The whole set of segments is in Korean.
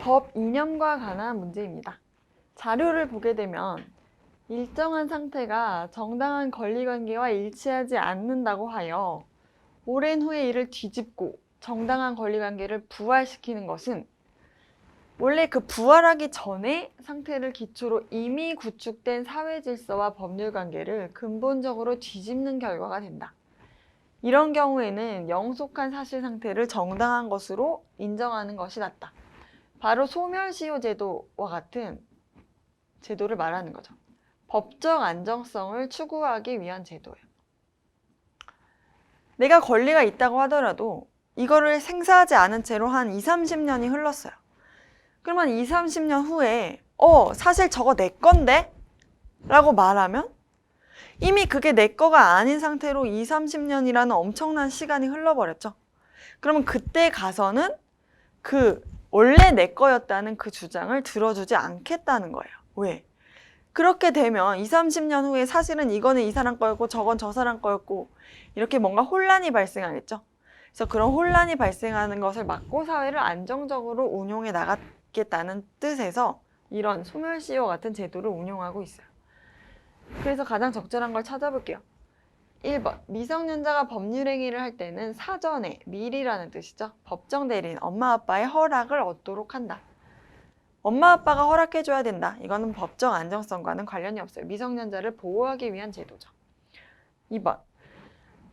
법 이념과 관한 문제입니다. 자료를 보게 되면 일정한 상태가 정당한 권리관계와 일치하지 않는다고 하여 오랜 후에 이를 뒤집고 정당한 권리관계를 부활시키는 것은 원래 그 부활하기 전의 상태를 기초로 이미 구축된 사회질서와 법률관계를 근본적으로 뒤집는 결과가 된다. 이런 경우에는 영속한 사실 상태를 정당한 것으로 인정하는 것이 낫다. 바로 소멸시효 제도와 같은 제도를 말하는 거죠. 법적 안정성을 추구하기 위한 제도예요. 내가 권리가 있다고 하더라도 이거를 생사하지 않은 채로 한 20, 30년이 흘렀어요. 그러면 20, 30년 후에 사실 저거 내 건데? 라고 말하면 이미 그게 내 거가 아닌 상태로 20, 30년이라는 엄청난 시간이 흘러버렸죠. 그러면 그때 가서는 원래 내 거였다는 그 주장을 들어주지 않겠다는 거예요. 왜? 그렇게 되면 20, 30년 후에 사실은 이거는 이 사람 거였고 저건 저 사람 거였고 이렇게 뭔가 혼란이 발생하겠죠. 그래서 그런 혼란이 발생하는 것을 막고 사회를 안정적으로 운용해 나가겠다는 뜻에서 이런 소멸시효 같은 제도를 운용하고 있어요. 그래서 가장 적절한 걸 찾아볼게요. 1번, 미성년자가 법률행위를 할 때는 사전에, 미리라는 뜻이죠. 법정 대리인, 엄마 아빠의 허락을 얻도록 한다. 엄마 아빠가 허락해줘야 된다. 이거는 법적 안정성과는 관련이 없어요. 미성년자를 보호하기 위한 제도죠. 2번,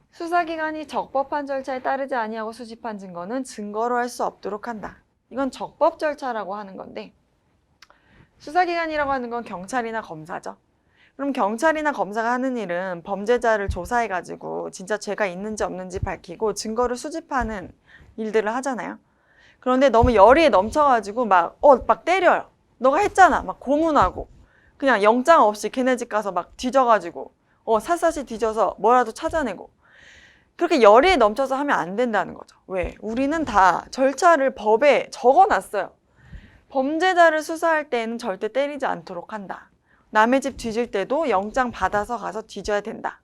수사기관이 적법한 절차에 따르지 아니하고 수집한 증거는 증거로 할 수 없도록 한다. 이건 적법 절차라고 하는 건데 수사기관이라고 하는 건 경찰이나 검사죠. 그럼 경찰이나 검사가 하는 일은 범죄자를 조사해가지고 진짜 죄가 있는지 없는지 밝히고 증거를 수집하는 일들을 하잖아요. 그런데 너무 열의에 넘쳐가지고 막 때려요. 너가 했잖아. 막 고문하고 그냥 영장 없이 걔네 집 가서 막 뒤져가지고 샅샅이 뒤져서 뭐라도 찾아내고 그렇게 열의에 넘쳐서 하면 안 된다는 거죠. 왜? 우리는 다 절차를 법에 적어놨어요. 범죄자를 수사할 때는 절대 때리지 않도록 한다. 남의 집 뒤질 때도 영장 받아서 가서 뒤져야 된다.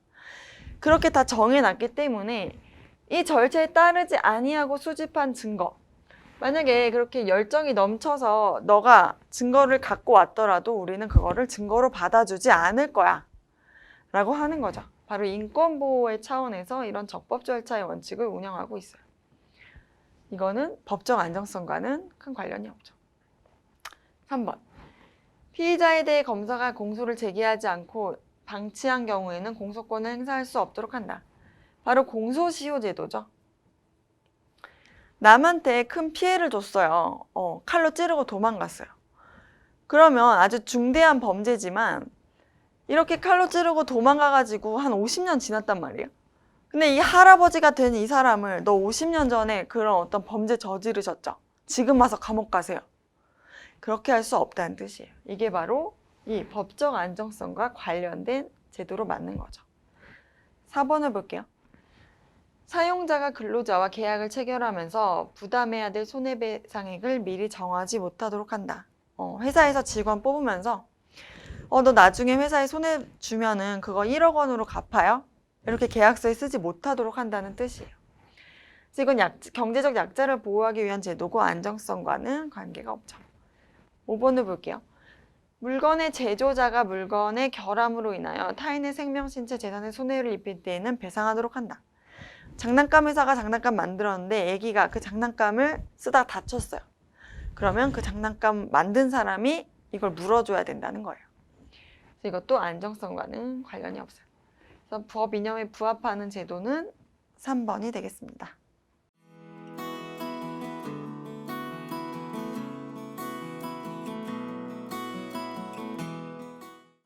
그렇게 다 정해놨기 때문에 이 절차에 따르지 아니하고 수집한 증거, 만약에 그렇게 열정이 넘쳐서 너가 증거를 갖고 왔더라도 우리는 그거를 증거로 받아주지 않을 거야 라고 하는 거죠. 바로 인권보호의 차원에서 이런 적법 절차의 원칙을 운영하고 있어요. 이거는 법적 안정성과는 큰 관련이 없죠. 3번, 피의자에 대해 검사가 공소를 제기하지 않고 방치한 경우에는 공소권을 행사할 수 없도록 한다. 바로 공소시효 제도죠. 남한테 큰 피해를 줬어요. 칼로 찌르고 도망갔어요. 그러면 아주 중대한 범죄지만 이렇게 칼로 찌르고 도망가가지고 한 50년 지났단 말이에요. 근데 이 할아버지가 된 이 사람을 너 50년 전에 그런 어떤 범죄 저지르셨죠? 지금 와서 감옥 가세요. 그렇게 할 수 없다는 뜻이에요. 이게 바로 이 법적 안정성과 관련된 제도로 맞는 거죠. 4번을 볼게요. 사용자가 근로자와 계약을 체결하면서 부담해야 될 손해배상액을 미리 정하지 못하도록 한다. 회사에서 직원 뽑으면서 너 나중에 회사에 손해 주면은 그거 1억 원으로 갚아요? 이렇게 계약서에 쓰지 못하도록 한다는 뜻이에요. 그래서 이건 경제적 약자를 보호하기 위한 제도고 안정성과는 관계가 없죠. 5번을 볼게요. 물건의 제조자가 물건의 결함으로 인하여 타인의 생명, 신체, 재산에 손해를 입힐 때에는 배상하도록 한다. 장난감 회사가 장난감 만들었는데 애기가 그 장난감을 쓰다가 다쳤어요. 그러면 그 장난감 만든 사람이 이걸 물어줘야 된다는 거예요. 그래서 이것도 안정성과는 관련이 없어요. 그래서 법 이념에 부합하는 제도는 3번이 되겠습니다.